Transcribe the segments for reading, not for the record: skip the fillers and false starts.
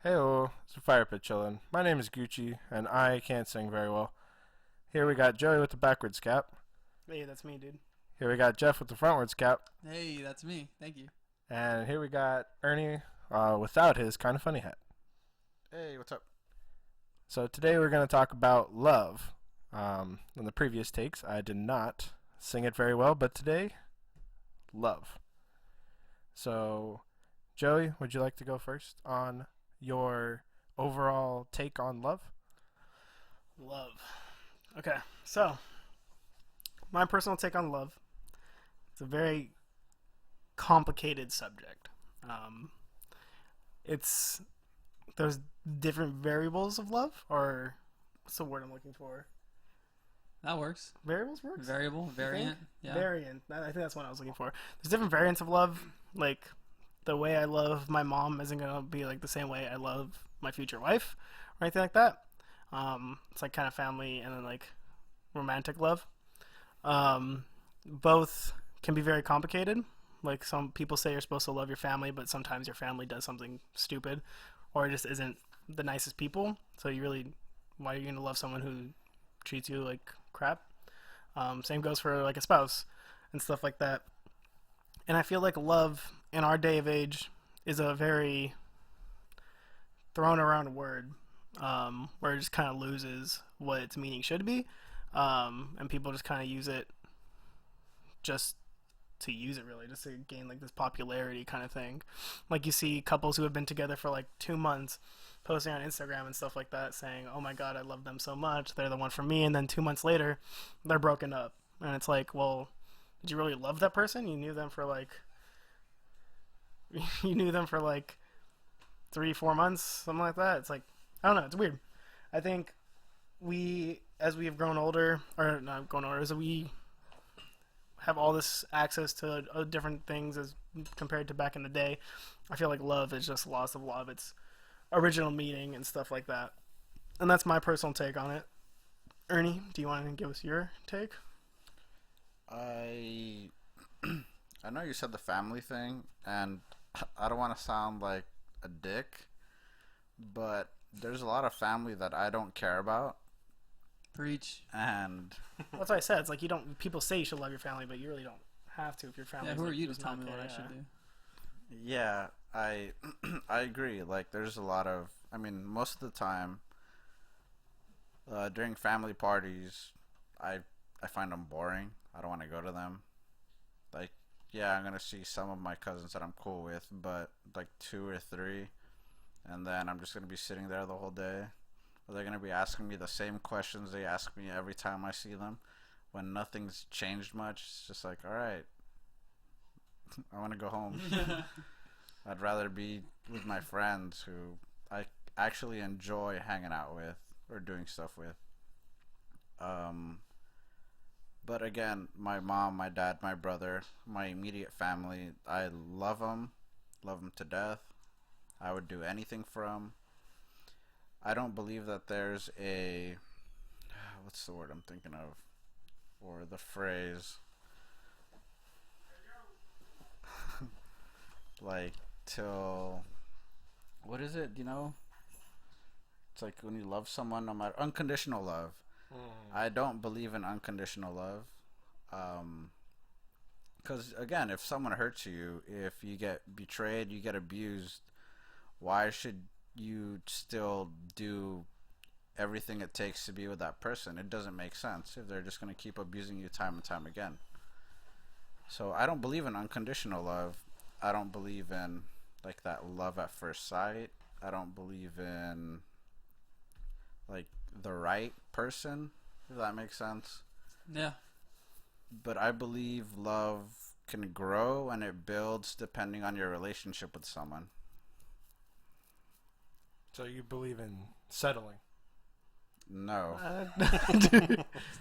Heyo, it's FirePitChilling. My name is Gucci, and I can't sing very well. Here we got Joey with the backwards cap. Hey, that's me, dude. Here we got Jeff with the frontwards cap. Hey, that's me. Thank you. And here we got Ernie without his kind of funny hat. Hey, what's up? So today we're going to talk about love. In the previous takes, I did not sing it very well, but today, love. So, Joey, would you like to go first on your overall take on love? Love. Okay, so my personal take on love. It's a very complicated subject. It's there's different variables of love, or what's the word I'm looking for? That works. Variables works. Variable, variant. Yeah. Variant. I think that's what I was looking for. There's different variants of love. Like the way I love my mom isn't gonna be like the same way I love my future wife or anything like that. It's like kind of family and then like romantic love. Both can be very complicated. Like some people say you're supposed to love your family, but sometimes your family does something stupid or just isn't the nicest people. So why are you gonna love someone who treats you like crap? Same goes for like a spouse and stuff like that. And I feel like love in our day of age is a very thrown around word, where it just kind of loses what its meaning should be, and people just kind of use it just to use it, really, just to gain like this popularity kind of thing. Like you see couples who have been together for like 2 months posting on Instagram and stuff like that saying, oh my god, I love them so much, they're the one for me, and then 2 months later they're broken up. And it's like, well, did you really love that person? You knew them for like 3-4 months, something like that. It's like, I don't know, it's weird. I think as we have grown older, or not grown older, as we have all this access to different things as compared to back in the day, I feel like love is just lost of a lot of its original meaning and stuff like that. And that's my personal take on it. Ernie, do you want to give us your take? I I know you said the family thing, and I don't want to sound like a dick, but there's a lot of family that I don't care about, Preach. and That's what I said. It's like you don't. People say you should love your family, but you really don't have to if your family. Yeah, who are like, you to does tell not me care. what I Yeah. should do? yeah, I I agree. Like, there's a lot of, I mean, most of the time during family parties, I find them boring. I don't want to go to them. Like, yeah, I'm gonna see some of my cousins that I'm cool with, but like two or three, and then I'm just gonna be sitting there the whole day. Or they're gonna be asking me the same questions they ask me every time I see them, when nothing's changed much. It's just like, all right, I want to go home. I'd rather be with my friends who I actually enjoy hanging out with or doing stuff with. Um, but again, my mom, my dad, my brother, my immediate family, I love them to death. I would do anything for them. I don't believe that there's a, what's the word I'm thinking of, or the phrase, like, till, what is it, it's like when you love someone, no matter, unconditional love. I don't believe in unconditional love. Because again, if someone hurts you, if you get betrayed, you get abused, why should you still do everything it takes to be with that person? It doesn't make sense if they're just going to keep abusing you time and time again. So I don't believe in unconditional love. I don't believe in like that love at first sight. I don't believe in like the right person, if that makes sense. Yeah. But I believe love can grow and it builds depending on your relationship with someone. So you believe in settling? No,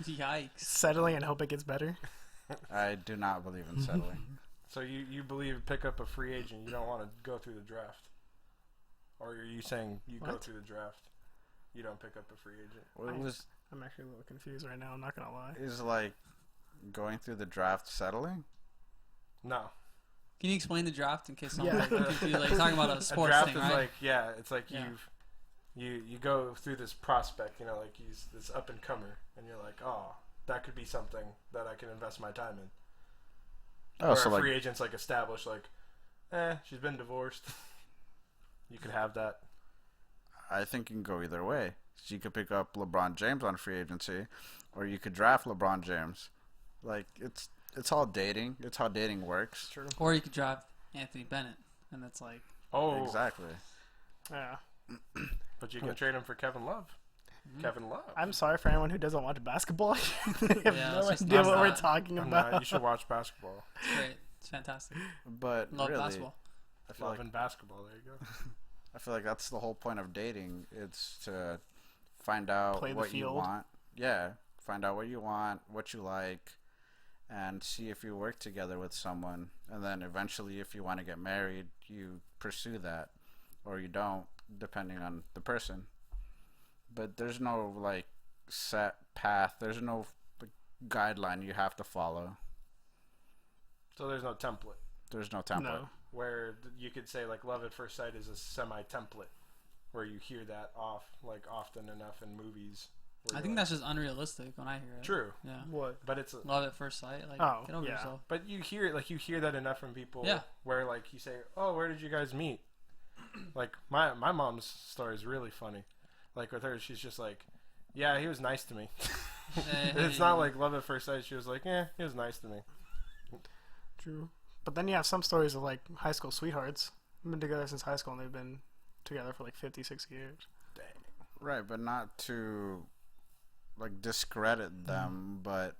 Yikes. Settling and hope it gets better. I do not believe in settling. So you believe pick up a free agent, you don't want to go through the draft? Or are you saying you go What? through the draft, you don't pick up a free agent? Well, it was I'm actually a little confused right now. I'm not gonna lie. is like going through the draft settling. No. Can you explain the draft in case someone Yeah. like confused? Like you're talking about a A sports draft thing, is right? like, yeah, it's like Yeah. you go through this prospect, you know, like he's this up and comer, and you're like, oh, that could be something that I can invest my time in. Oh, Or so a like free agent's like established, like, she's been divorced. You could have that. I think you can go either way. So you could pick up LeBron James on free agency, or you could draft LeBron James. Like it's all dating. It's how dating works. True. Or you could draft Anthony Bennett, and that's like, Oh, Exactly. Yeah. but you can trade him for Kevin Love. mhm. Kevin Love. I'm sorry for anyone who doesn't watch basketball. They have Yeah, no it's just idea what we're not- talking I'm about. not- you should watch basketball. it's great. It's fantastic. But Love really, basketball. I feel Love like and basketball. There you go. I feel like that's the whole point of dating. It's to find out Play the what you field. want. Yeah, find out what you want, what you like, and see if you work together with someone. And then eventually, if you want to get married, you pursue that, or you don't, depending on the person. But there's no like set path. There's no like, guideline you have to follow. So there's no template There's no template. No. where you could say like love at first sight is a semi-template, where you hear that often enough in movies. where I you're think like, that's just unrealistic when I hear it. true, Yeah. What? but it's Love at first sight. Like, Oh, get over yeah. yourself. but you hear that enough from people. Yeah. Where like you say, oh, where did you guys meet? Like my mom's story is really funny. Like with her, she's just like, yeah, he was nice to me. It's not like love at first sight. She was like, yeah, he was nice to me. True. But then you have some stories of like high school sweethearts. They've been together since high school and they've been together for like 50, 60 years. Dang. Right, but not to like discredit them, but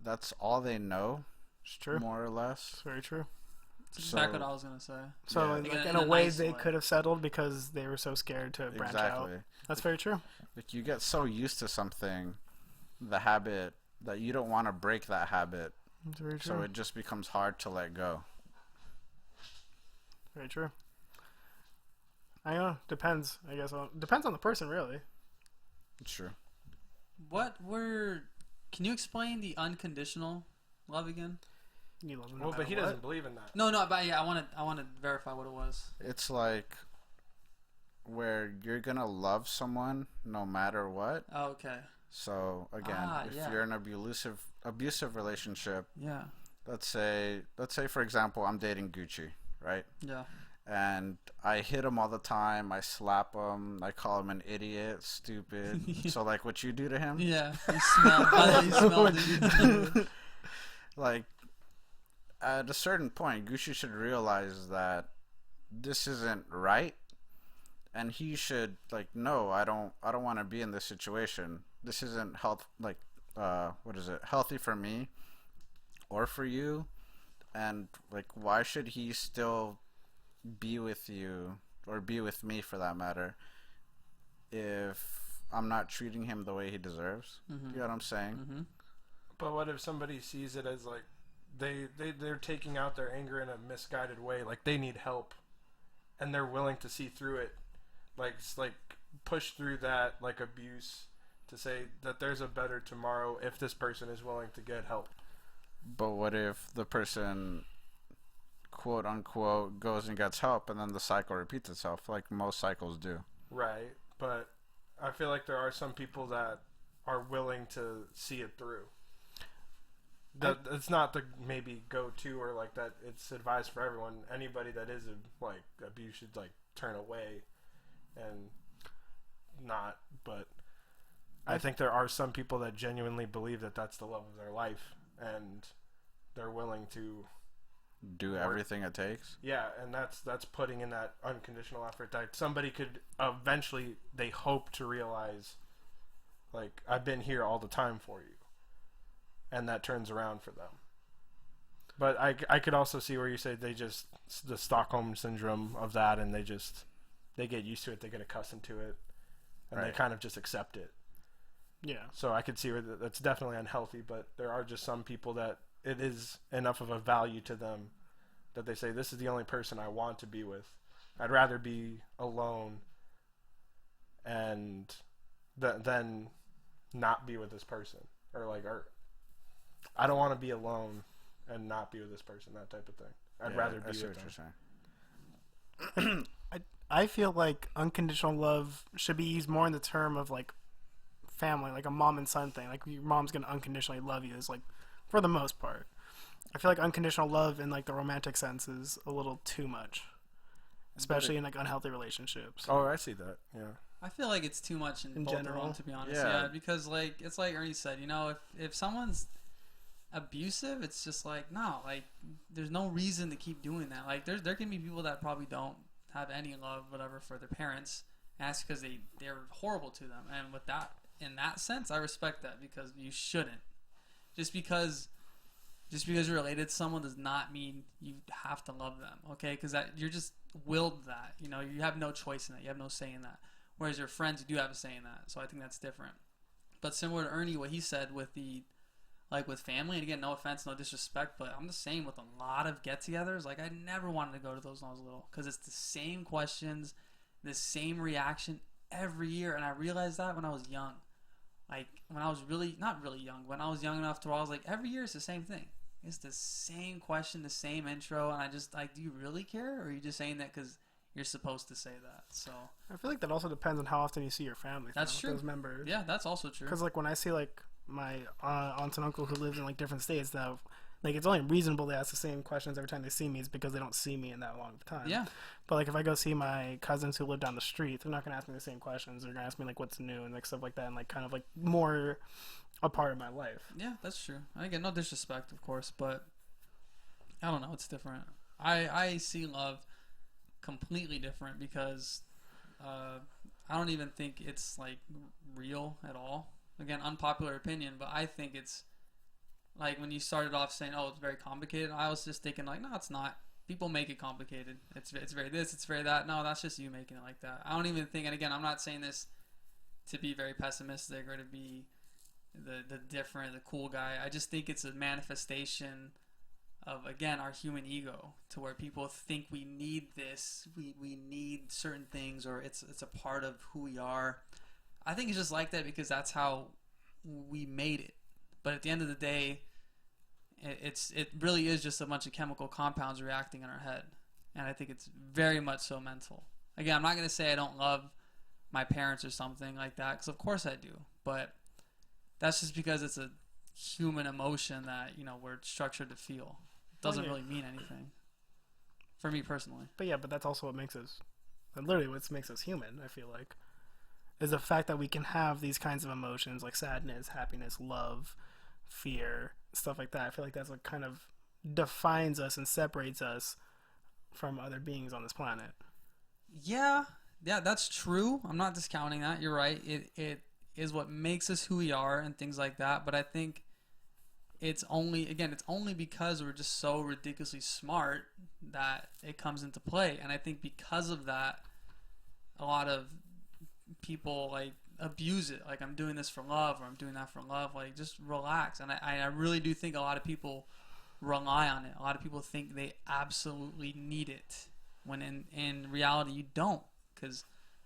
that's all they know, It's true. more or less. It's very true. That's So- exactly what I was gonna say. So Yeah. like, Like, in in a a way nice they way. could have settled because they were so scared to branch out. Exactly. That's very true. Like you get so used to something, the habit, that you don't want to break that habit, It's very true. so it just becomes hard to let go. Very true. I don't know. Depends. I guess. Depends on the person, really. It's true. Can you explain the unconditional love again? You love them. Well, no but he matter doesn't believe in that. No, but yeah, I want to verify what it was. It's like where you're gonna love someone no matter what. Oh, okay. So again, if yeah. you're in an abusive relationship, Yeah. let's say for example, I'm dating Gucci, right? Yeah. And I hit him all the time. I slap him. I call him an idiot, stupid. So like, what you do to him? Yeah. You smell. You smell, dude. Like, at a certain point, Gucci should realize that this isn't right, and he should like, no, I don't want to be in this situation. This isn't healthy for me or for you, and like, why should he still be with you or be with me for that matter if I'm not treating him the way he deserves? Mhm. You know what I'm saying? Mhm. But what if somebody sees it as like they're taking out their anger in a misguided way, like they need help, and they're willing to see through it, like push through that like abuse to say that there's a better tomorrow if this person is willing to get help. But what if the person, quote unquote, goes and gets help and then the cycle repeats itself like most cycles do? Right, but I feel like there are some people that are willing to see it through. That it's not the maybe go to or like that. It's advice for everyone. Anybody that is like abuse should like turn away and not. But I think there are some people that genuinely believe that that's the love of their life, and they're willing to Do everything it takes? yeah, and that's putting in that unconditional effort that somebody could eventually, they hope to realize, like, I've been here all the time for you, and that turns around for them. But I could also see where you say they just, the Stockholm syndrome of that, and they get used to it, they get accustomed to it, and they Right. kind of just accept it. Yeah. So I could see where that's definitely unhealthy, but there are just some people that it is enough of a value to them that they say, this is the only person I want to be with. I'd rather be alone and than not be with this person. Or I don't want to be alone and not be with this person, that type of thing. I'd Yeah, rather I be see with what them. you're saying. I feel like unconditional love should be used more in the term of like family, like a mom and son thing. Like your mom's gonna unconditionally love you is like for the most part. I feel like unconditional love in like the romantic sense is a little too much, especially in like unhealthy relationships. Oh, I see that. Yeah. I feel like it's too much in In both general? of them, to be honest. Yeah. Yeah, because like it's like Ernie said, you know, if someone's abusive, it's just like no, like there's no reason to keep doing that. Like there can be people that probably don't have any love, whatever, for their parents, and that's because they're horrible to them. And with that, in that sense, I respect that because you shouldn't. Just because you're related to someone does not mean you have to love them, okay? Because that you're just willed that. You know, you have no choice in that. You have no say in that. Whereas your friends, you do have a say in that. So I think that's different. But similar to Ernie, what he said with the with family, and again, no offense, no disrespect, but I'm the same with a lot of get-togethers. Like I never wanted to go to those when I was little because it's the same questions, the same reaction every year, and I realized that when I was young. Like when I was not really young, when I was young enough to where I was like, every year it's the same thing. It's the same question, the same intro, and I just like, do you really care, or are you just saying that because you're supposed to say that? So I feel like that also depends on how often you see your family. That's true. Those members. yeah, that's also true. Because like when I see like my aunts and uncle who live in like different states now, like it's only reasonable they ask the same questions every time they see me is because they don't see me in that long of time. Yeah, But like if I go see my cousins who live down the street, they're not gonna ask me the same questions. They're gonna ask me like what's new and like stuff like that, and like kind of like more a part of my life. yeah, that's true. Again, no disrespect, of course, but I don't know. It's different. I see love completely different because I don't even think it's like real at all. Again, unpopular opinion, but I think it's like when you started off saying, "Oh, it's very complicated." I was just thinking like, "No, it's not." People make it complicated. It's very this, it's very that. No, that's just you making it like that. I don't even think. And again, I'm not saying this to be very pessimistic or to be the different, the cool guy. I just think it's a manifestation of, again, our human ego, to where people think we need this, we need certain things, or it's a part of who we are. I think it's just like that because that's how we made it. But at the end of the day, it really is just a bunch of chemical compounds reacting in our head, and I think it's very much so mental. Again, I'm not going to say I don't love my parents or something like that, because of course I do, but that's just because it's a human emotion that we're structured to feel. It doesn't really mean anything for me personally. But yeah, but that's also what makes us, literally what makes us human. I feel like is the fact that we can have these kinds of emotions like sadness, happiness, love, fear, stuff like that. I feel like that's what kind of defines us and separates us from other beings on this planet. Yeah, that's true. I'm not discounting that. You're right. It is what makes us who we are and things like that. But I think it's only because we're just so ridiculously smart that it comes into play. And I think because of that, a lot of people like abuse it. Like, I'm doing this for love, or I'm doing that for love. Like, just relax. And I really do think a lot of people rely on it. A lot of people think they absolutely need it, when in reality you don't. Because,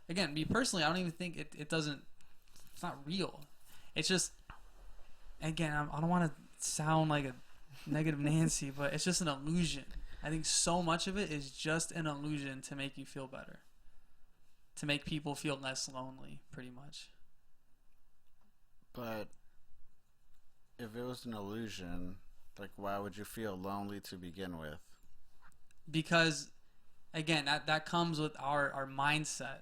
again, me personally, I don't even think it doesn't. It's not real. It's just, again, I don't want to sound like a negative Nancy, but it's just an illusion. I think so much of it is just an illusion to make you feel better, to make people feel less lonely, pretty much. But if it was an illusion, like, why would you feel lonely to begin with? Because, again, that comes with our mindset.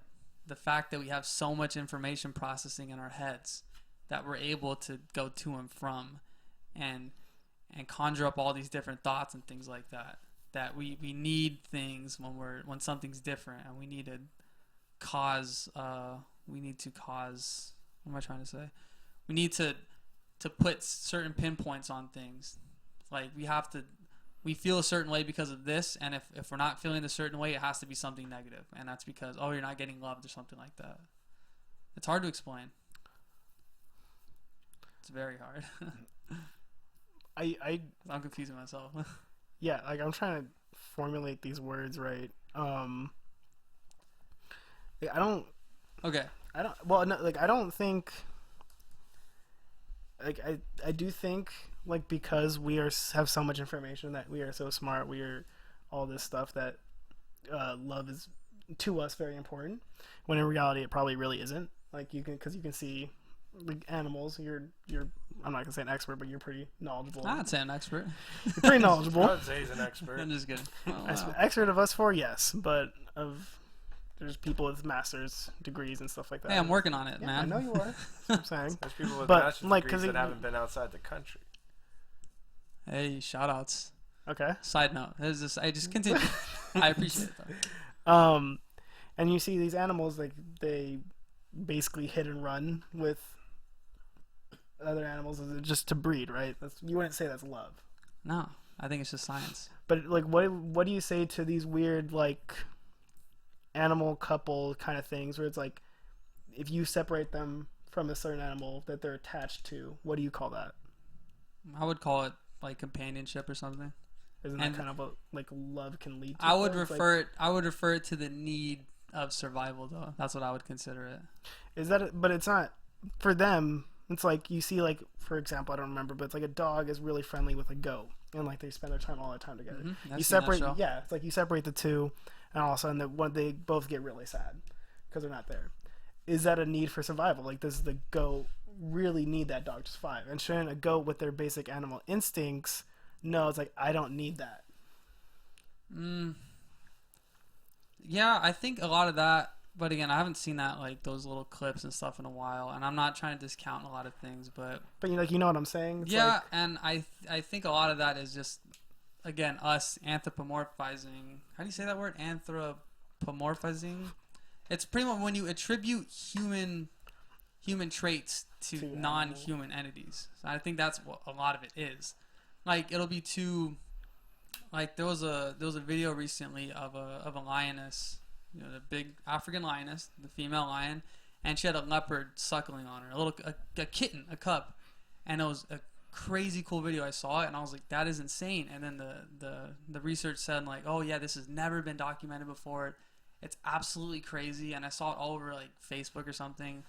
The fact that we have so much information processing in our heads that we're able to go to and from and conjure up all these different thoughts and things like that. That we need things when something's different, and we need to cause what am I trying to say? We need to put certain pinpoints on things. Like, we feel a certain way because of this, and if we're not feeling a certain way, it has to be something negative, and that's because, oh, you're not getting loved or something like that. It's hard to explain. It's very hard. I'm confusing myself. Yeah, like I'm trying to formulate these words right. Like, Okay. I don't think. Like I do think, like, because we have so much information, that we are so smart, we are all this stuff that love is to us very important, when in reality it probably really isn't. Like because you can see like animals. You're I'm not gonna say an expert, but you're pretty knowledgeable. I'd say an expert. You're pretty knowledgeable. I would say he's an expert. I'm just kidding. Oh, wow. Expert of us four, yes, but there's people with master's degrees and stuff like that. Hey, I'm working on it, Yeah, man. I know you are. That's what I'm saying. There's people with But, master's like, degrees 'cause that haven't been outside the country. Hey, shout outs. Okay. Side note. I just continue. I appreciate it though. And you see these animals, like they basically hit and run with other animals just to breed, right? You wouldn't say that's love. No, I think it's just science. But like, what do you say to these weird like animal couple kind of things where it's like, if you separate them from a certain animal that they're attached to, what do you call that? I would call it like companionship or something. Isn't that kind of what like love can lead to? I would refer it to the need of survival though. That's what I would consider it. Is that? But it's not for them. It's like you see, like for example, I don't remember, but it's like a dog is really friendly with a goat, and like they spend their time all the time together. Mm-hmm. You separate, yeah. It's like you separate the two, and all of a sudden they both get really sad because they're not there. Is that a need for survival? Like, does the goat really need that dog to survive? And shouldn't a goat with their basic animal instincts know it's like, I don't need that? Yeah, I think a lot of that. But again, I haven't seen that like those little clips and stuff in a while, and I'm not trying to discount a lot of things, but you know what I'm saying? It's yeah, like, and I think a lot of that is just again us anthropomorphizing. How do you say that word? Anthropomorphizing. It's pretty much when you attribute human traits to non-human entities. So I think that's what a lot of it is. Like it'll be too. Like there was a video recently of a lioness. You know, the big African lioness, the female lion, and she had a leopard suckling on her, a kitten, a cub, and it was a crazy cool video. I saw it and I was like, that is insane. And then the research said like, oh yeah, this has never been documented before. It's absolutely crazy. And I saw it all over like Facebook or something,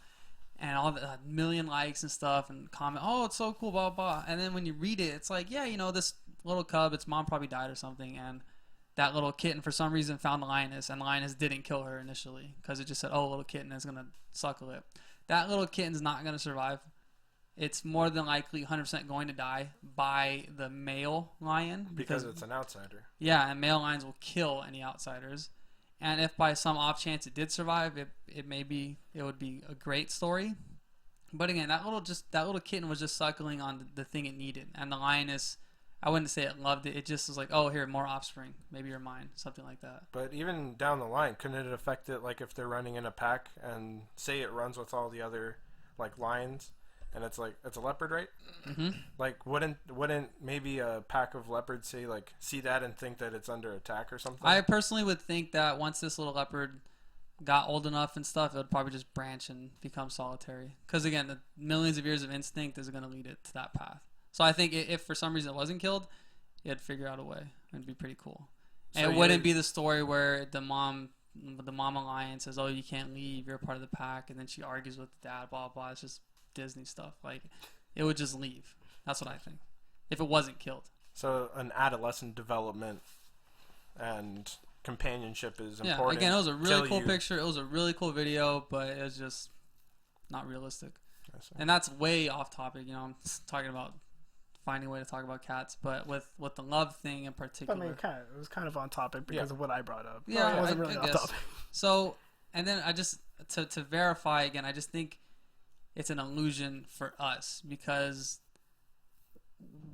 and all the million likes and stuff and comment, oh it's so cool, blah blah. And then when you read it, it's like, yeah, you know, this little cub, its mom probably died or something, and that little kitten for some reason found the lioness, and the lioness didn't kill her initially because it just said, oh, little kitten is going to suckle it. That little kitten's not going to survive. It's more than likely 100% going to die by the male lion. Because it's an outsider. Yeah, and male lions will kill any outsiders. And if by some off chance it did survive, it would be a great story. But again, that little kitten was just suckling on the thing it needed. And the lioness, I wouldn't say it loved it. It just was like, oh, here, more offspring. Maybe you're mine. Something like that. But even down the line, couldn't it affect it, like if they're running in a pack and say it runs with all the other like lions, and it's like it's a leopard, right? Mm-hmm. Like wouldn't maybe a pack of leopards see that and think that it's under attack or something? I personally would think that once this little leopard got old enough and stuff, it would probably just branch and become solitary. Because again, the millions of years of instinct is going to lead it to that path. So I think if for some reason it wasn't killed, it'd figure out a way. It'd be pretty cool. So and it wouldn't be the story where the mama lion says, oh, you can't leave, you're a part of the pack, and then she argues with the dad, blah, blah. It's just Disney stuff. Like, it would just leave. That's what I think. If it wasn't killed. So an adolescent development and companionship is important. Yeah, again, it was a really cool picture. It was a really cool video, but it was just not realistic. And that's way off topic. You know, I'm talking about finding a way to talk about cats, but with the love thing in particular. I mean, it was kind of on topic because of what I brought up. Yeah, it wasn't really I off guess. topic. So, and then I just to verify again, I just think it's an illusion for us because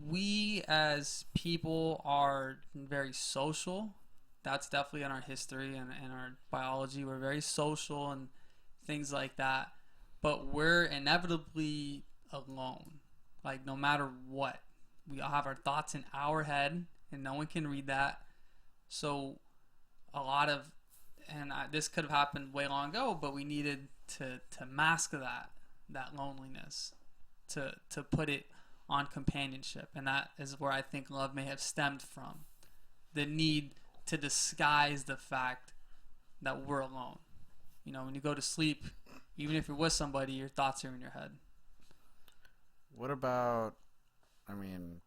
we as people are very social. That's definitely in our history and our biology. We're very social and things like that, but we're inevitably alone. Like, no matter what, we all have our thoughts in our head, and no one can read that. So, this could have happened way long ago, but we needed to mask that loneliness, to put it on companionship, and that is where I think love may have stemmed from. The need to disguise the fact that we're alone. You know, when you go to sleep, even if you're with somebody, your thoughts are in your head. What about, I mean,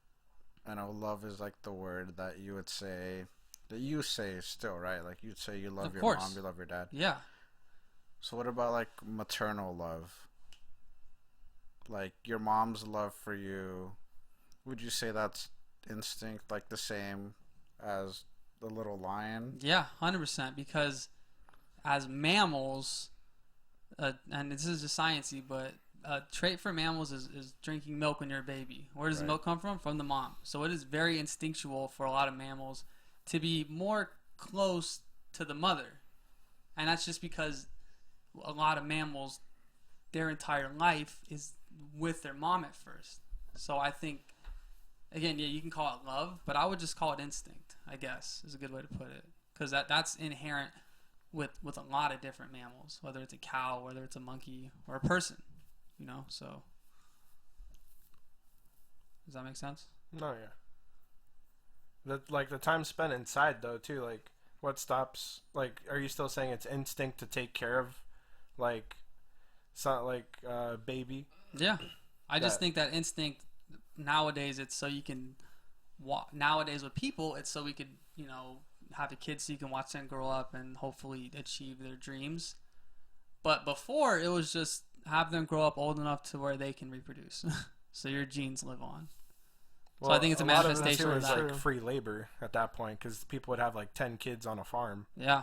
I know love is like the word that you would say that you say still, right? Like you'd say you love Of your course. mom, you love your dad. Yeah. So what about like maternal love? Like your mom's love for you, would you say that's instinct, like the same as the little lion? Yeah, 100%. Because as mammals, and this is just sciencey, but a trait for mammals is drinking milk when you're a baby. Where does the Right. milk come from? From the mom. So it is very instinctual for a lot of mammals to be more close to the mother. And that's just because a lot of mammals, their entire life is with their mom at first. So I think, again, yeah, you can call it love, but I would just call it instinct, I guess, is a good way to put it. Because that's inherent with a lot of different mammals, whether it's a cow, whether it's a monkey, or a person, you know? So, does that make sense? No, yeah. The time spent inside though too. Like, what stops? Like, are you still saying it's instinct to take care of, like, baby? Yeah. I just That- think that instinct, nowadays, it's so you can, nowadays with people, it's so we could, you know, have a kid so you can watch them grow up and hopefully achieve their dreams. But before, it was just have them grow up old enough to where they can reproduce. So your genes live on. So I think it's a lot of it, manifestation too, of is that. like free labor at that point because people would have like 10 kids on a farm. Yeah.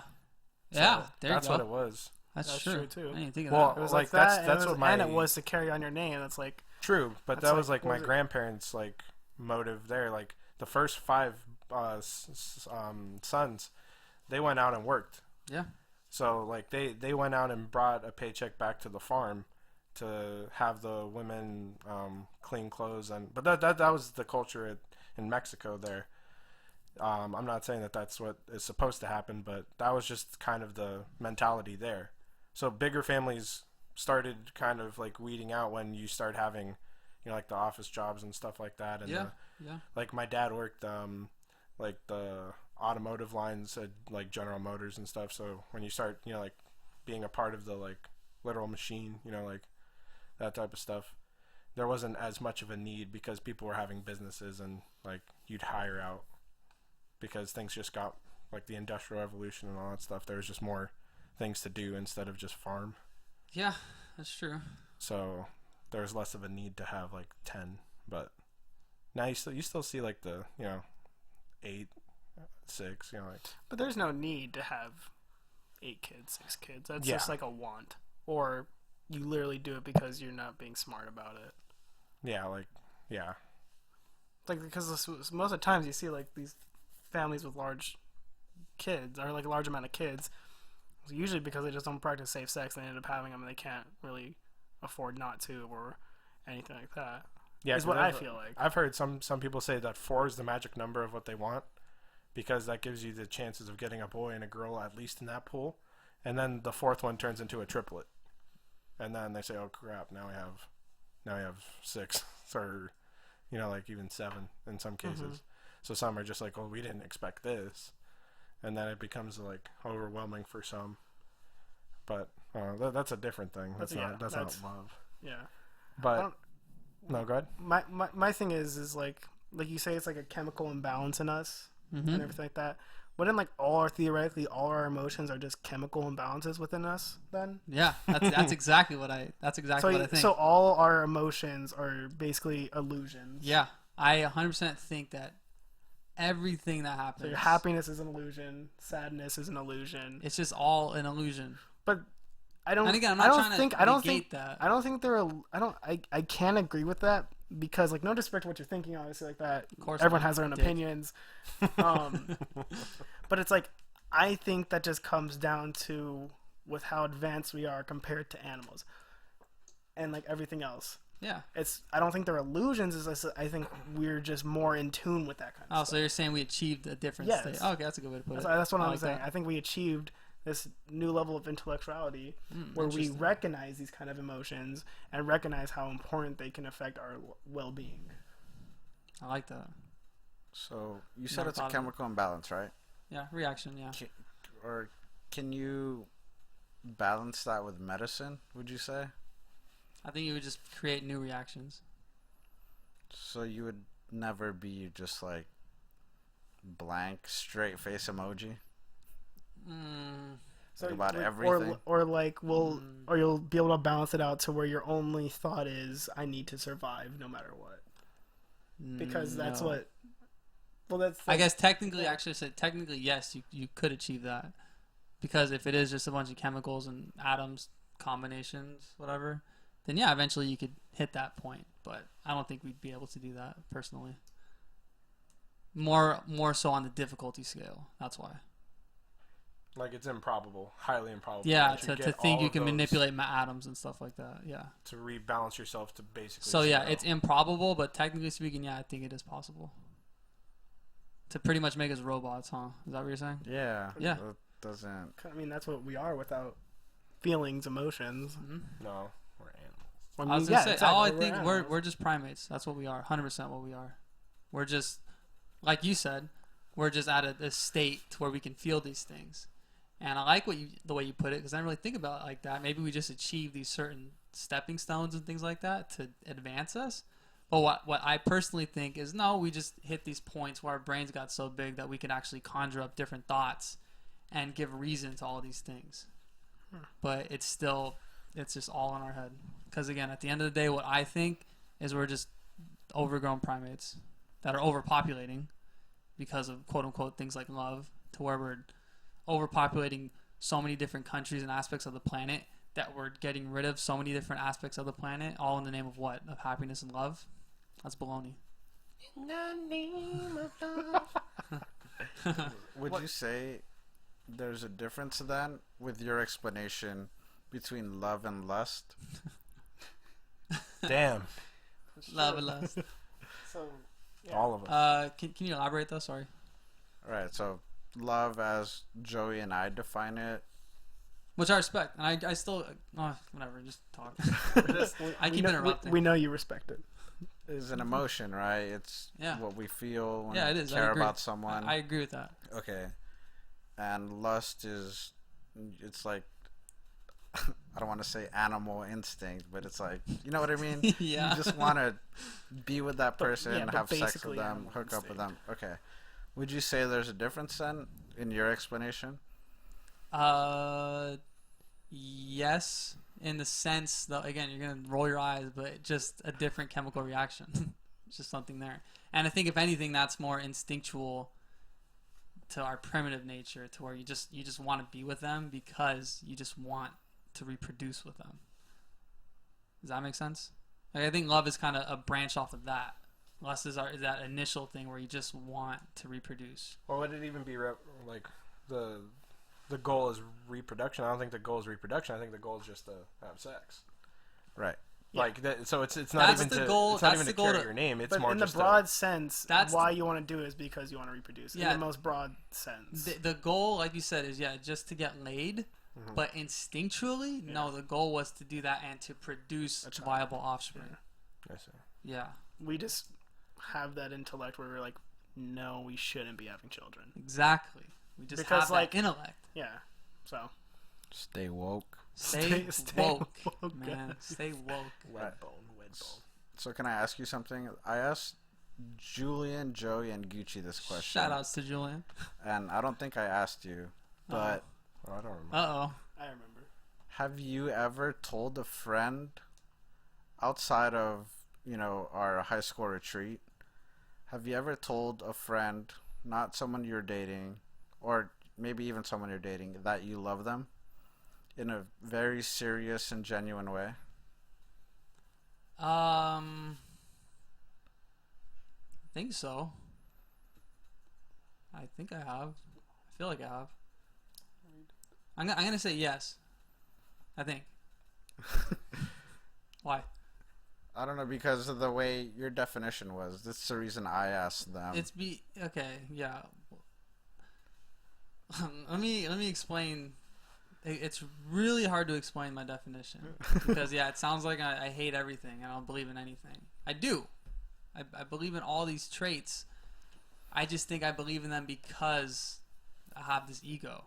So Yeah, there you that's go. what it was. That's That's true. true, too. I didn't think of Well, that. It was like, like that, that's and what my- it was to carry on your name. That's like True, but That's that like- was like what my was it? grandparents' like motive there. Like the first 5 sons, they went out and worked. Yeah. So like they went out and brought a paycheck back to the farm to have the women clean clothes but that was the culture in Mexico there. I'm not saying that that's what is supposed to happen, but that was just kind of the mentality there. So bigger families started kind of like weeding out when you start having, you know, like the office jobs and stuff like that. And Yeah. Yeah. like my dad worked like the automotive lines at like General Motors and stuff. So when you start, you know, like being a part of the like literal machine, you know, like that type of stuff, there wasn't as much of a need because people were having businesses and like you'd hire out because things just got like the industrial revolution and all that stuff. There was just more things to do instead of just farm. Yeah, that's true. So there was less of a need to have like 10, but now you still see like the, you know, 8, 6, you know, like. But there's no need to have 8 kids, 6 kids. That's Yeah. just like a want, or you literally do it because you're not being smart about it. Yeah, like, yeah. Like, because most of the times you see like these families with large kids or like a large amount of kids, usually because they just don't practice safe sex and they end up having them and they can't really afford not to or anything like that. Yeah, Is what I feel like. I've heard some people say that 4 is the magic number of what they want because that gives you the chances of getting a boy and a girl at least in that pool, and then the 4th one turns into a triplet, and then they say, "Oh crap! Now we have 6 or, you know, like even 7 in some cases." Mm-hmm. So some are just like, "Oh, we didn't expect this," and then it becomes like overwhelming for some. But that's a different thing. That's not love. Yeah. I But don't- no, go ahead. My thing is like you say, it's like a chemical imbalance in us Mm-hmm. and everything like that. Wouldn't like theoretically all our emotions are just chemical imbalances within us then? Yeah, that's exactly what I think. So all our emotions are basically illusions. Yeah, I 100% think that everything that happens, So your happiness is an illusion, sadness is an illusion. it's just all an illusion. But I don't. And again, I'm I not don't trying think. to I don't negate think. that. I don't think they're. I can't agree with that because like no disrespect to what you're thinking, obviously like that. Of course Everyone not, has their own dick. opinions. But it's like I think that just comes down to with how advanced we are compared to animals, and like everything else. Yeah. I don't think they're illusions. I think we're just more in tune with that kind of Oh, stuff. so you're saying we achieved a different Yes. state? Oh, okay, that's a good way to put it. That's what I I'm like saying. that. I think we achieved this new level of intellectuality where we Interesting. recognize these kind of emotions and recognize how important they can affect our well-being. I like that. So you said Never it's a thought of it. chemical imbalance, right? Yeah, reaction. Yeah. Or can you balance that with medicine, would you say? I think you would just create new reactions. So you would never be just like blank straight face emoji. So About like, everything. or like or you'll be able to balance it out to where your only thought is I need to survive no matter what, because that's No. what. Well, that's. I guess technically, actually, said technically, yes, you could achieve that, because if it is just a bunch of chemicals and atoms combinations, whatever, then yeah, eventually you could hit that point. But I don't think we'd be able to do that personally. More so on the difficulty scale. That's why. Like it's improbable, highly improbable. Yeah, that you to get think all you of can those manipulate atoms and stuff like that. Yeah. to rebalance yourself to basically. So yeah, zero. it's improbable, but technically speaking, yeah, I think it is possible. To pretty much make us robots, huh? Is that what you're saying? Yeah. Yeah. It doesn't. I mean, that's what we are without feelings, emotions. No, we're animals. I I mean, was gonna say, exactly, I think animals. we're just primates. That's what we are. 100% what we are. We're just, like you said, we're just at a state to where we can feel these things. And I like the way you put it, because I didn't really think about it like that. Maybe we just achieve these certain stepping stones and things like that to advance us. But what I personally think is, no, we just hit these points where our brains got so big that we could actually conjure up different thoughts and give reason to all these things. But it's just all in our head. Because again, at the end of the day, what I think is we're just overgrown primates that are overpopulating because of quote unquote things like love, to where we're overpopulating so many different countries and aspects of the planet that we're getting rid of so many different aspects of the planet, all in the name of what? Of happiness and love? That's baloney. In the name of love. Would you say there's a difference then with your explanation between love and lust? Damn, Love and lust. So, yeah. all of us. Can you elaborate though? Sorry. All right. So love, as Joey and I define it, Which I respect. And I still... whatever, just talk. I keep interrupting. We know you respect it. is an emotion, right? It's Yeah. what we feel when Yeah, it we is. I care agree. about someone. I agree with that. Okay. And lust is, it's like, I don't want to say animal instinct, but it's like, you know what I mean? Yeah. You just want to be with that person, yeah, but have sex basically with them, animal hook up with instinct. them. Okay. Would you say there's a difference then in your explanation? Yes, in the sense that, again, you're gonna roll your eyes, but just a different chemical reaction. It's just something there. And I think if anything, that's more instinctual to our primitive nature, to where you just want to be with them because you just want to reproduce with them. Does that make sense? Like, I think love is kind of a branch off of that. Lust is that initial thing where you just want to reproduce. Or would it even be like the goal is reproduction? I don't think the goal is reproduction. I think the goal is just to have sex. Right. Yeah. Like that, so it's not That's even the to goal- it's not that's even the to goal carry to- your name. It's But more in the just broad sense, That's why you want to do it is because you want to reproduce. Yeah. In the most broad sense. The goal, like you said, is just to get laid. Mhm. But instinctually, no, the goal was to do that and to produce A child. viable offspring. I see. Yeah, We just have that intellect where we're like, no, we shouldn't be having children. exactly. We just Because, have like- that intellect. Yeah. So. Stay woke. Stay, Stay woke, woke, man. guys. Stay woke. Wed bone, wed bone. So can I ask you something? I asked Julian, Joey, and Gucci this question. Shout outs to Julian. And I don't think I asked you, but Oh, I don't remember. I remember. have you ever told a friend outside of, our high school retreat? Have you ever told a friend, not someone you're dating, or maybe even someone you're dating, that you love them in a very serious and genuine way? I think so. I think I have. I feel like I have. I'm gonna say yes. I think. Why? I don't know, because of the way your definition was. That's the reason I asked them. Okay, yeah. let me explain. It's really hard to explain my definition because it sounds like I hate everything and I don't believe in anything. I do. I believe in all these traits. I just think I believe in them because I have this ego.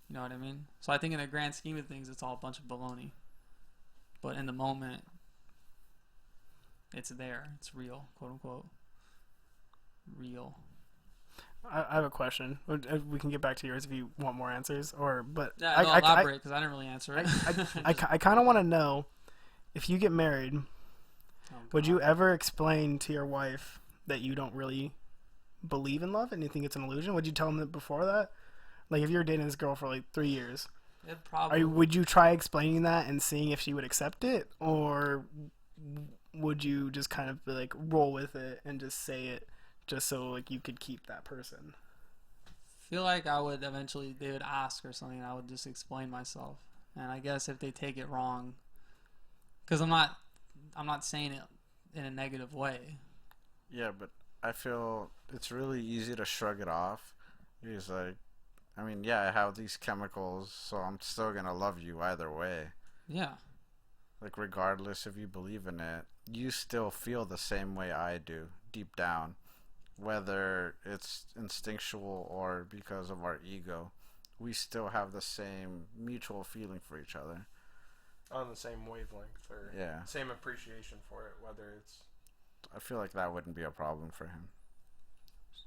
You know what I mean? So I think in the grand scheme of things, it's all a bunch of baloney. But in the moment, it's there. It's real, quote unquote. Real. I have a question. We can get back to yours if you want more answers, but Yeah, no, elaborate because I didn't really answer it. I kind of want to know, if you get married, Oh, would you God. ever explain to your wife that you don't really believe in love and you think it's an illusion? Would you tell them that before that? Like, if you were dating this girl for like 3 years, It probably. would you try explaining that and seeing if she would accept it, or would you just kind of like roll with it and just say it just so like you could keep that person? Feel like I would eventually. They would ask or something, and I would just explain myself. And I guess if they take it wrong, because I'm not saying it in a negative way. Yeah, but I feel it's really easy to shrug it off. He's like, I mean, yeah, I have these chemicals, so I'm still gonna love you either way. Yeah. Like, regardless if you believe in it, you still feel the same way I do, deep down. Whether it's instinctual or because of our ego, we still have the same mutual feeling for each other. On the same wavelength or Yeah. same appreciation for it, whether it's I feel like that wouldn't be a problem for him.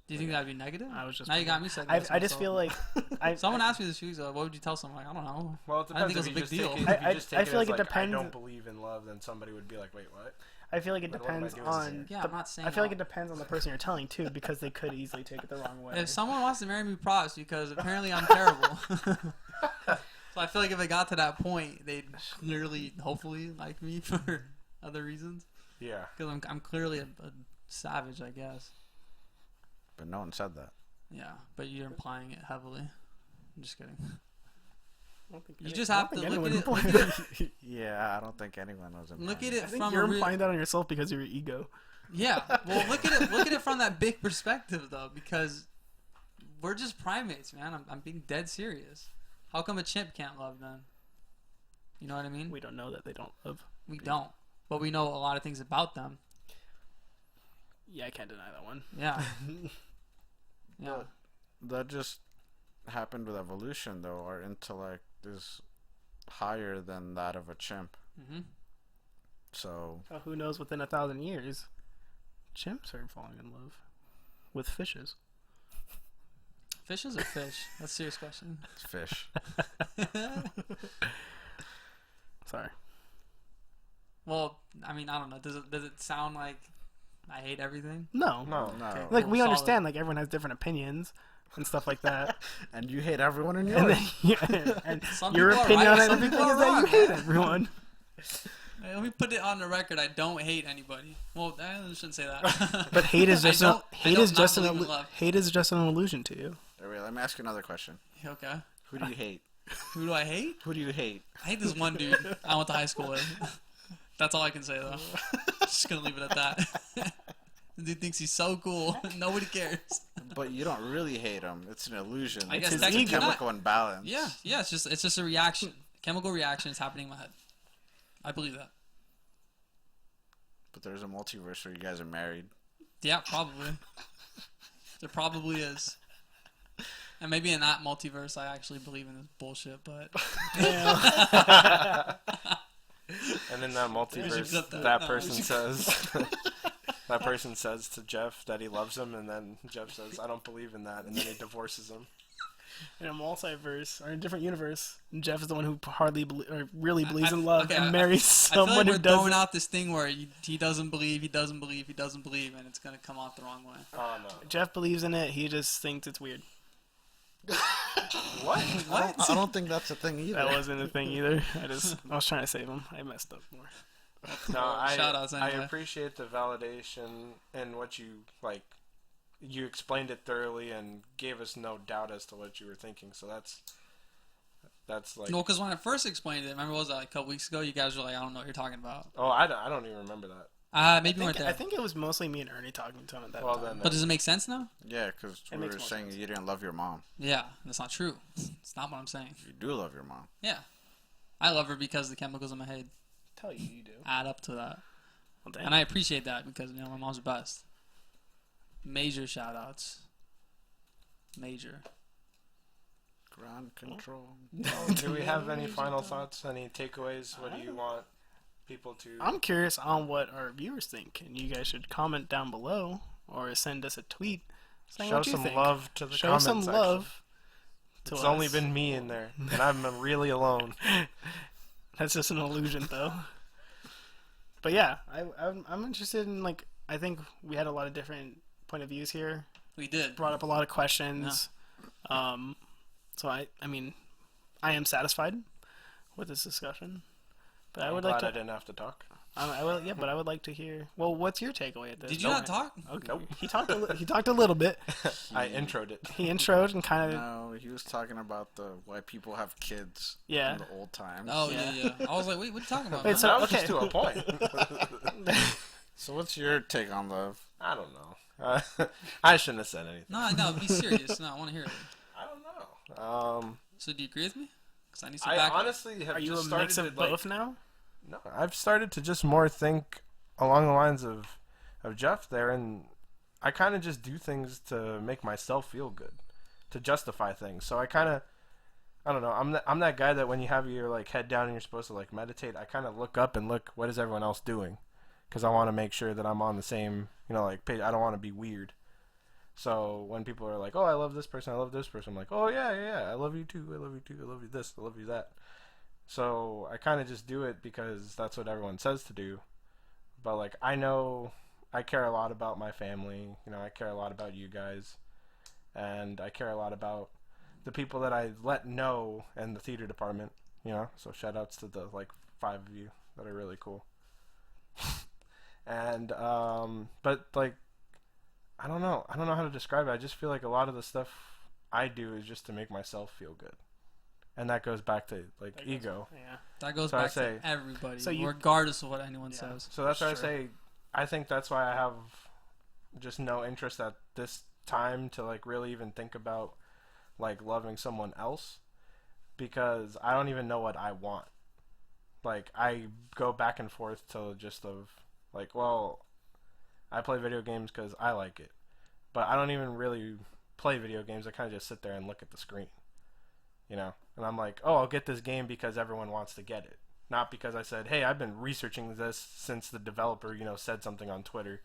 Do you think that'd be negative? I was just Now you got me second. I just feel like Someone asked me this week, what would you tell someone? Like, I don't know. well, it I depends. think If it you was a just big take it, deal. if you just take I it feel as like it like, I depends. don't believe in love, then somebody would be like, wait, what? I feel like it Then what am I depends doing on. here? Yeah, I'm not saying. I feel like it depends on the person you're telling too, because they could easily take it the wrong way. If someone wants to marry me, props, because apparently I'm terrible. So I feel like if it got to that point, they'd clearly, hopefully, like me for other reasons. Yeah. Because I'm clearly a savage, I guess. But no one said that. Yeah, but you're implying it heavily. I'm just kidding. I don't think You any- just I don't have to think look anyone at it. implied Look at it. Yeah, I don't think anyone was implying Look at I it think from you're a real. implying that on yourself because of your ego. Yeah, well, look at it. Look at it from that big perspective, though, because we're just primates, man. I'm being dead serious. How come a chimp can't love then? You know what I mean? We don't know that they don't love. We don't, but we know a lot of things about them. Yeah, I can't deny that one. Yeah. Yeah. That just happened with evolution, though. Our intellect is higher than that of a chimp. Mhm. So, Well, who knows? Within 1,000 years, chimps are falling in love with fishes. Fishes or fish? That's a serious question. it's fish. Sorry. Well, I mean, I don't know. Does it sound like I hate everything? No. No. No. Okay. Like, Cool, we solid. understand, like, everyone has different opinions and stuff like that. And you hate everyone in And yours. then, yeah, and Some your people are opinion right, on some everything people is are that you wrong. hate everyone. Hey, let me put it on the record. I don't hate anybody. Well, I shouldn't say that. But hate is I just don't- I hate don't is not just an believe in love. hate is just an illusion to you. Wait, let me ask you another question. Okay. Who do you hate? Who do I hate? Who do you hate? I hate this one dude I went to high school with. That's all I can say, though. Just gonna leave it at that. The dude thinks he's so cool. Nobody cares. But you don't really hate him. It's an illusion. I It's guess his technically not. chemical imbalance. Yeah, it's just a reaction. Chemical reaction is happening in my head. I believe that. But there's a multiverse where you guys are married. Yeah, probably. There probably is. And maybe in that multiverse, I actually believe in this bullshit, but And in that should multiverse, cut that. that No, person we should- says, that person says to Jeff that he loves him, and then Jeff says, "I don't believe in that," and then he divorces him. In a multiverse or in a different universe, Jeff is the one who hardly or really believes in I- love okay, and I- marries I feel someone like who we're throwing doesn't. out this thing where he doesn't believe, he doesn't believe, he doesn't believe, and it's gonna come out the wrong way. Oh no! Jeff believes in it. He just thinks it's weird. What? What? I don't think that's a thing either. That wasn't a thing either. I was trying to save him. I messed up more. No, Shout-outs I anyway. appreciate the validation and what you like. You explained it thoroughly and gave us no doubt as to what you were thinking. So that's like. No, because when I first explained it, remember, what was that, like a couple weeks ago? You guys were like, I don't know what you're talking about. Oh, I don't even remember that. Maybe you weren't there. I think it was mostly me and Ernie talking to him at that Well, time. then- But does it make sense now? Yeah, because It we makes were more saying sense. you didn't love your mom. Yeah, that's not true. It's not what I'm saying. You do love your mom. Yeah. I love her because the chemicals in my head Tell you do. add up to that. Well, damn. And I appreciate that because, you know, my mom's the best. Major shout outs. Major. Ground control. Do we have any final thoughts? Any takeaways? What do you want people to? I'm curious on what our viewers think, and you guys should comment down below or send us a tweet saying Show what you some think. love to the Show comment some section. love to It's us. only been me in there, and I'm really alone. That's just an illusion, though. But yeah, I'm interested in, like, I think we had a lot of different point of views here. We did. Brought up a lot of questions. So I mean, I am satisfied with this discussion. But I I'm would glad like to. I didn't have to talk. Yeah, but I would like to hear. Well, what's your takeaway at this? Did you not talk? Okay. Nope. He talked. He talked a little bit. I introed it. He introed and kind of. No, he was talking about why people have kids Yeah. in the old times. Oh Yeah. yeah. I was like, wait, what are you talking about? Wait, man? so- That was okay. just to a point. So what's your take on love? I don't know. I shouldn't have said anything. No, be serious. No, I want to hear it. I don't know. So do you agree with me? Because I need some I backup. honestly have Are you just a started mix to, of like, both now? No, I've started to just more think along the lines of Jeff there, and I kind of just do things to make myself feel good, to justify things. So I don't know. I'm that guy that when you have your like head down and you're supposed to like meditate, I kind of look up and look what is everyone else doing, because I want to make sure that I'm on the same like page. I don't want to be weird. So when people are like, "Oh, I love this person, I love this person," I'm like, "Oh yeah, I love you too, I love you too, I love you this, I love you that." So I kind of just do it because that's what everyone says to do. But like I know I care a lot about my family. I care a lot about you guys, and I care a lot about the people that I let know in the theater department. So shout outs to the like 5 of you that are really cool. And but like I don't know how to describe it. I just feel like a lot of the stuff I do is just to make myself feel good. And that goes back to like ego. Yeah. That goes So I back say- to everybody, So you- regardless of what anyone Yeah. says. So that's why I Sure. say I think that's why I have just no interest at this time to like really even think about like loving someone else, because I don't even know what I want. Like I go back and forth to just of like, well, I play video games because I like it, but I don't even really play video games. I kind of just sit there and look at the screen, and I'm like, oh, I'll get this game because everyone wants to get it, not because I said, hey, I've been researching this since the developer said something on Twitter,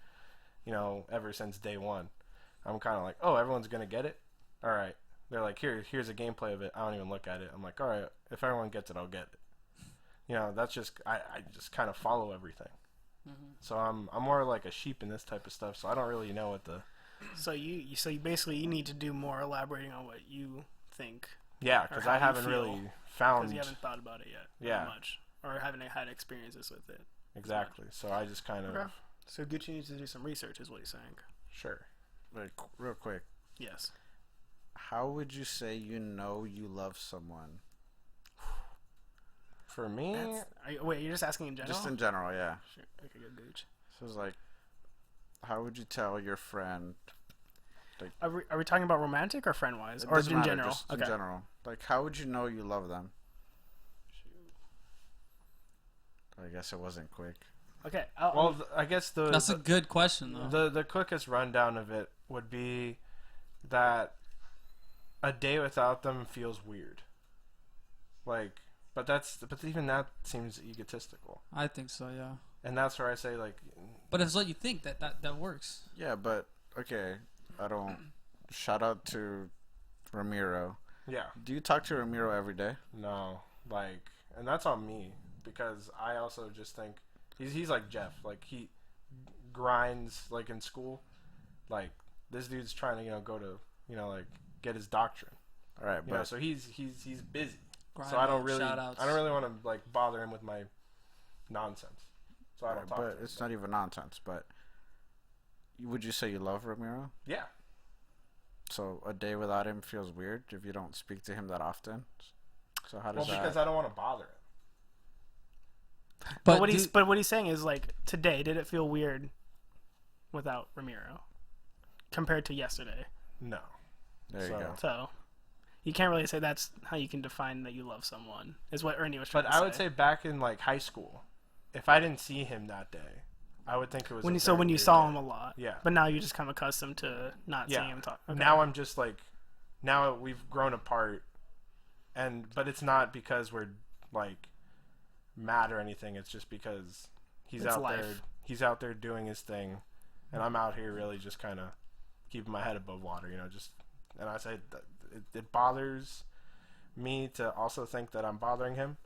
ever since day one. I'm kind of like, oh, everyone's gonna get it, all right. They're like, here's a gameplay of it. I don't even look at it. I'm like, all right, if everyone gets it, I'll get it. That's just I just kind of follow everything. Mm-hmm. So I'm more like a sheep in this type of stuff. So I don't really know what the So you basically you need to do more elaborating on what you think, because how I you haven't feel, really because found you haven't thought about it yet. Yeah. That much, or haven't had experiences with it. exactly. So I just kind of Okay. So Gucci needs to do some research, is what he's saying. sure. Like, real quick, Yes. how would you say you love someone? For me, Wait, you're just asking in general? Just in general, yeah. Sure. Okay, good, Gooch. So it's like, how would you tell your friend? Are we talking about romantic or friend wise, It or doesn't in matter, general? just Okay. in general. Like, how would you know you love them? I guess it wasn't quick. Okay. well, I guess That's a good question, though. the quickest rundown of it would be that a day without them feels weird. Like, but even that seems egotistical, I think so, yeah. and that's where I say like, But if it's what you think, that works. Yeah, but okay. I don't. Shout out to Ramiro. yeah, Do you talk to Ramiro every day? no, like, and that's on me because I also just think he's like Jeff, like he grinds like in school, like this dude's trying to go to like get his doctorate. All right, but So he's busy. Grind So I don't out, really shout-outs. want to like bother him with my nonsense. So I don't talk to but him. it's not even nonsense. But would you say you love Ramiro? Yeah. So a day without him feels weird if you don't speak to him that often. So how Well, does because that? I don't want to bother him. But what he's saying is like today, did it feel weird without Ramiro compared to yesterday? No. There you so- go. So you can't really say that's how you can define that you love someone. Is what Ernie was trying But to say. I would say back in like high school, if I didn't see him that day, I would think it was when a you very when you weird saw day. him a lot. Yeah. But now you just come accustomed to not Yeah. seeing him talk. Okay. Now I'm just like, now we've grown apart, but it's not because we're like mad or anything. It's just because he's It's out life. there. He's out there doing his thing, and I'm out here really just kind of keeping my head above water, just, and I say that it bothers me to also think that I'm bothering him.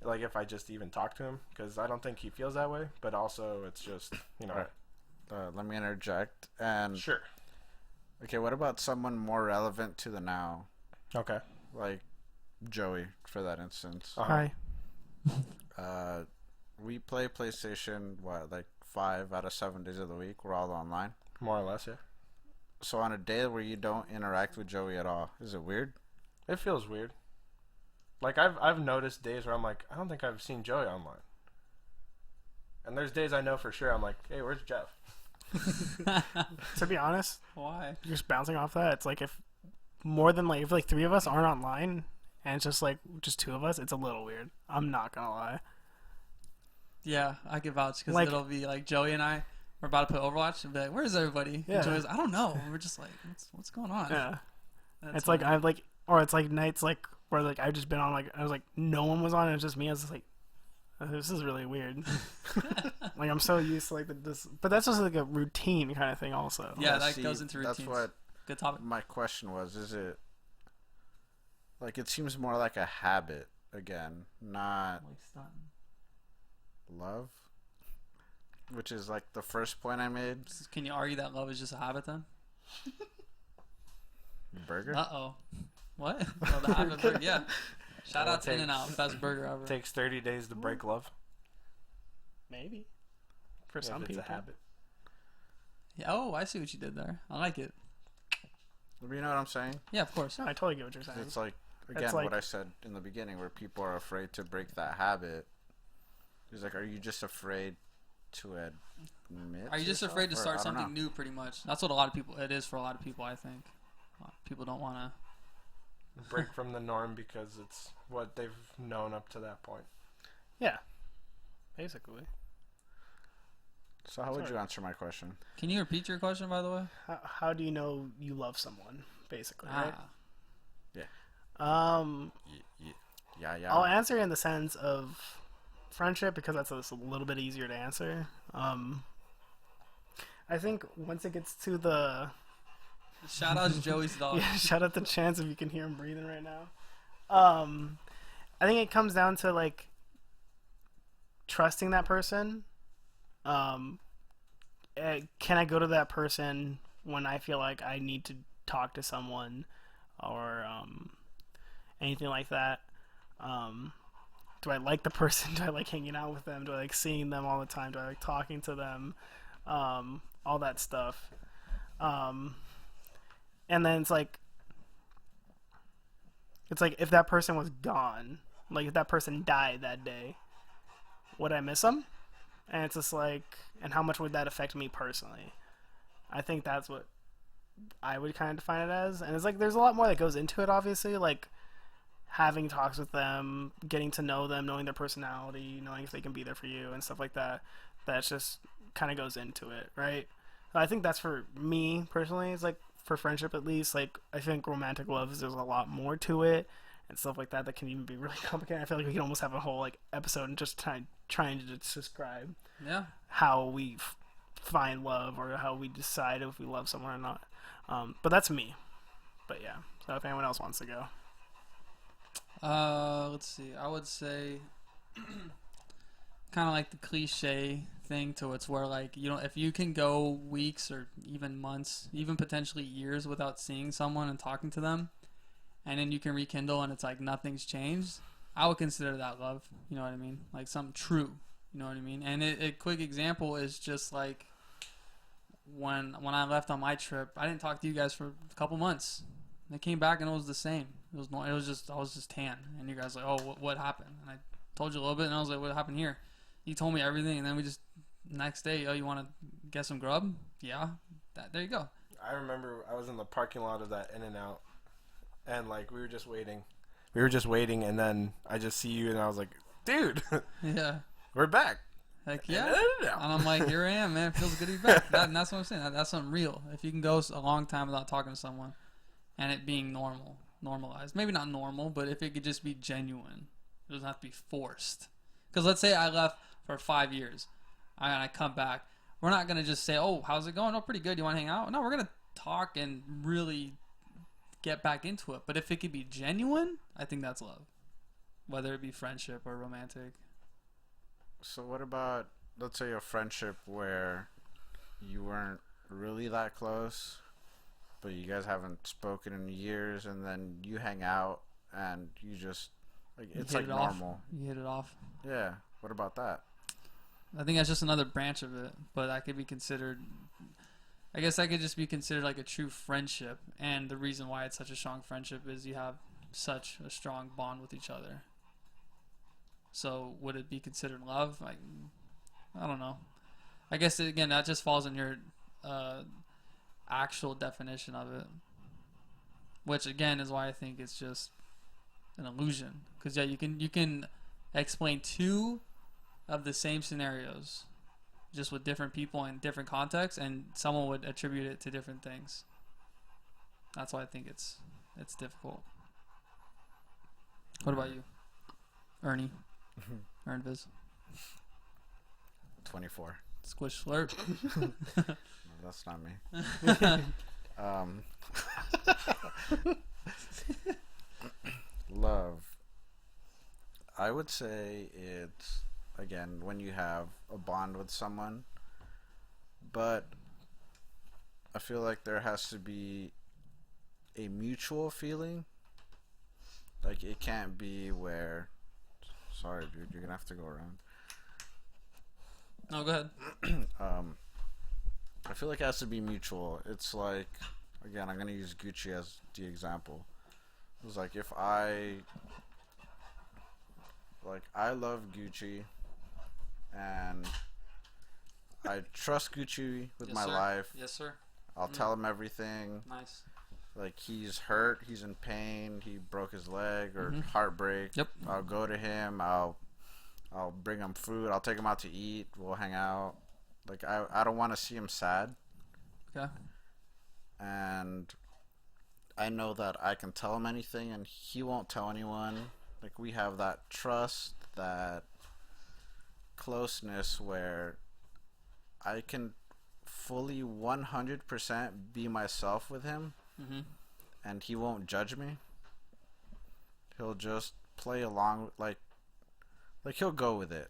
Like if I just even talk to him, because I don't think he feels that way, but also it's just, Alright. Let me interject. And Sure. okay, what about someone more relevant to the now, Okay. like Joey, for that instance? Uh-huh. Hi. We play PlayStation, like 5 out of 7 days of the week. We're all online. More or less, yeah. So on a day where you don't interact with Joey at all, is it weird? It feels weird. Like I've noticed days where I'm like, I don't think I've seen Joey online. And there's days I know for sure I'm like, hey, where's Jeff? To be honest, Why? just bouncing off that, it's like if more than like if like 3 of us aren't online and it's just like just 2 of us, it's a little weird. I'm not gonna lie. Yeah, I can vouch because Like- it'll be like Joey and I. We're about to play Overwatch and be like, "Where's everybody?" Yeah. And Joey's, I don't know. And we're just like, "What's going on?" Yeah. That's It's like funny. I've like, or it's like nights like where like I've just been on like I was like no one was on, and it's just me. I was just like, this is really weird. Like I'm so used to like this, but that's just like a routine kind of thing also. Yeah, that goes into That's routines. what Good topic. my question was. Is it like it seems more like a habit again, not love? Which is like the first point I made. Can you argue that love is just a habit then? Burger? Uh-oh. What? Oh, the habit burger. Yeah. Shout Well, out to it In-N-Out. Best burger ever. Takes 30 days to break love. Maybe for If some it's people. a habit. Yeah, oh, I see what you did there. I like it. You know what I'm saying? Yeah, of course. No, I totally get what you're saying. It's like, again, It's like- what I said in the beginning, where people are afraid to break that habit. It's like, are you just afraid to admit? Are you just yourself? afraid to Or, start I don't something know. new, pretty much? That's what a lot of people, it is for a lot of people, I think. People don't want to. Break from the norm because it's what they've known up to that point. Yeah, basically. So how would Sorry. you answer my question? Can you repeat your question, by the way? How do you know you love someone? Basically, right? Ah. Yeah. I'll answer in the sense of friendship because that's a little bit easier to answer. I think once it gets to the Shout out to Joey's dog. yeah, shout out to Chance if you can hear him breathing right now. I think it comes down to like trusting that person. Can I go to that person when I feel like I need to talk to someone or anything like that? Do I like the person? Do I like hanging out with them? Do I like seeing them all the time? Do I like talking to them? All that stuff. And then it's like if that person was gone, like if that person died that day, would I miss them? And it's just like, and how much would that affect me personally? I think that's what I would kind of define it as. And it's like there's a lot more that goes into it, obviously, like having talks with them, getting to know them, knowing their personality, knowing if they can be there for you and stuff like that. That's just kind of goes into it, right? So I think that's for me personally. It's like for friendship at least. Like I think romantic love there's a lot more to it and stuff like that can even be really complicated. I feel like we can almost have a whole like episode and just trying to just describe Yeah. how we find love or how we decide if we love someone or not. But that's me. But yeah, so if anyone else wants to go. Let's see. I would say kind of like the cliche thing to it's where like if you can go weeks or even months, even potentially years without seeing someone and talking to them, and then you can rekindle and it's like nothing's changed, I would consider that love. You know what I mean? Like something true. You know what I mean? And a quick example is just like when I left on my trip, I didn't talk to you guys for a couple months. I came back and it was the same. It was just I was just tan, and you guys were like, oh, what happened? And I told you a little bit, and I was like, what happened here? You told me everything, and then we just next day, oh, you want to get some grub? Yeah, there you go. I remember I was in the parking lot of that In-N-Out, and like we were just waiting, and then I just see you, and I was like, dude, Yeah, we're back. heck yeah. In-N-Out. And I'm like, here I am, man. It feels good to be back. And that's what I'm saying. That's something real. If you can go a long time without talking to someone, and it being normalized, maybe not normal, but if it could just be genuine, it doesn't have to be forced. Because let's say I left for 5 years, and I come back. we're not gonna just say, "Oh, how's it going? Oh, pretty good. You want to hang out?" No, we're gonna talk and really get back into it. But if it could be genuine, I think that's love, whether it be friendship or romantic. So what about, let's say, a friendship where you weren't really that close, but you guys haven't spoken in years, and then you hang out and you just like You it's hit like it off. normal. You hit it off. Yeah. What about that? I think that's just another branch of it, but that could be considered. I guess that could just be considered like a true friendship, and the reason why it's such a strong friendship is you have such a strong bond with each other. So would it be considered love? Like, I don't know. I guess again that just falls in your actual definition of it, which again is why I think it's just an illusion. Because yeah, you can explain two of the same scenarios, just with different people in different contexts, and someone would attribute it to different things. That's why I think it's difficult. What about you, Ernie? Ernviz? 24. Squish slurp. No, that's not me. Love. I would say it's, again, when you have a bond with someone, but I feel like there has to be a mutual feeling. Like, it can't be where, sorry dude, you're gonna have to go around. No, go ahead. I feel like it has to be mutual. It's like, again, I'm gonna use Gucci as the example. It's like, if I love Gucci and I trust Gucci with Yes, my sir. life. Yes, sir. I'll tell him everything. Nice. Like, he's hurt, he's in pain, he broke his leg or heartbreak. Yep. I'll go to him. I'll bring him food. I'll take him out to eat. We'll hang out. Like, I don't want to see him sad. Okay. And I know that I can tell him anything and he won't tell anyone. Like, we have that trust, that closeness where I can fully 100% be myself with him, and he won't judge me. He'll just play along, like he'll go with it.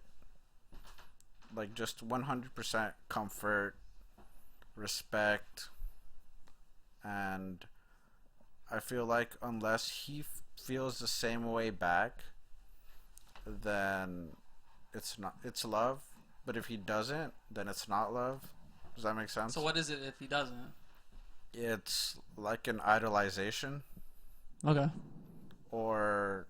Like, just 100% comfort, respect, and I feel like unless he feels the same way back, then it's love. But if he doesn't, then it's not love. Does that make sense? So what is it if he doesn't? It's like an idolization, Okay. or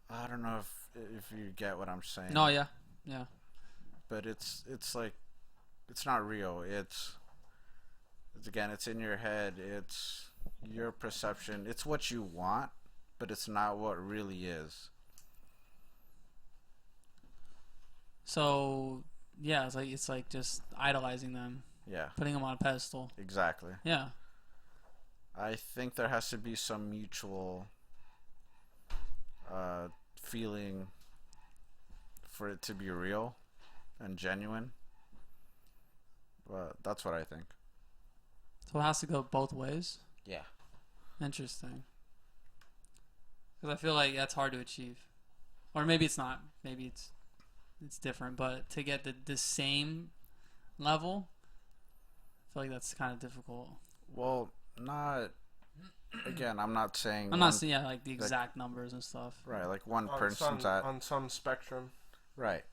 I don't know if you get what I'm saying. No, yeah. Yeah. But it's like, it's not real. It's again, it's in your head. It's your perception. It's what you want, but it's not what really is. So, yeah, it's like just idolizing them, Yeah, putting them on a pedestal. exactly. Yeah. I think there has to be some mutual feeling for it to be real and genuine. But that's what I think. So it has to go both ways. Yeah. Interesting. Because I feel like that's hard to achieve, or maybe it's not. Maybe it's different. But to get the same level, I feel like that's kind of difficult. Well, not. Again, I'm not saying. I'm not saying like the exact numbers and stuff. Right, like one On person's on some spectrum. right.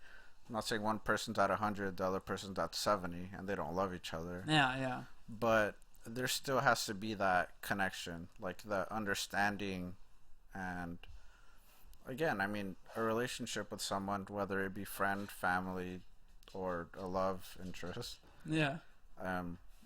I'm not saying one person's at 100, the other person's at 70, and they don't love each other. Yeah, yeah. But there still has to be that connection, like the understanding, and again, I mean, a relationship with someone, whether it be friend, family, or a love interest, Yeah.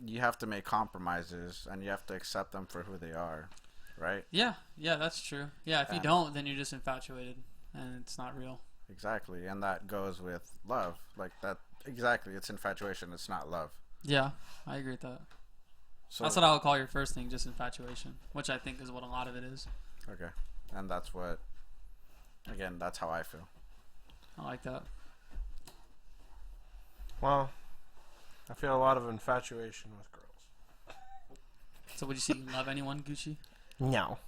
you have to make compromises and you have to accept them for who they are, right? Yeah, yeah, that's true. Yeah, if you don't, then you're just infatuated, and it's not real. Exactly, and that goes with love, like that. Exactly, it's infatuation. It's not love. Yeah, I agree with that. So That's what I would call your first thing, just infatuation, which I think is what a lot of it is. okay, and that's what. Again, that's how I feel. I like that. Well, I feel a lot of infatuation with girls. So would you say you love anyone, Gucci? No.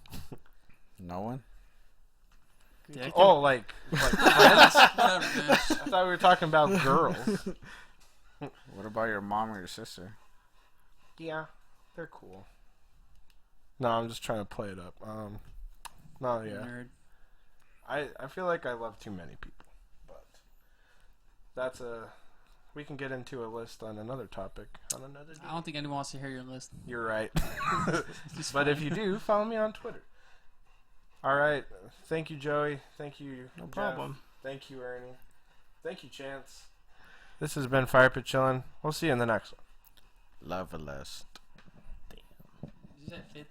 No one. Dick? Oh, like friends? Whatever, man. I thought we were talking about girls. What about your mom or your sister? Yeah, they're cool. No, I'm just trying to play it up. No, yeah. Nerd. I feel like I love too many people, but that's we can get into a list on another topic on another day. I don't think anyone wants to hear your list. You're right. Just But fine. if you do, follow me on Twitter. All right. Thank you, Joey. Thank you, No Jeff. problem. Thank you, Ernie. Thank you, Chance. This has been FirePitChilling. We'll see you in the next one. Love a list. Did you say 50?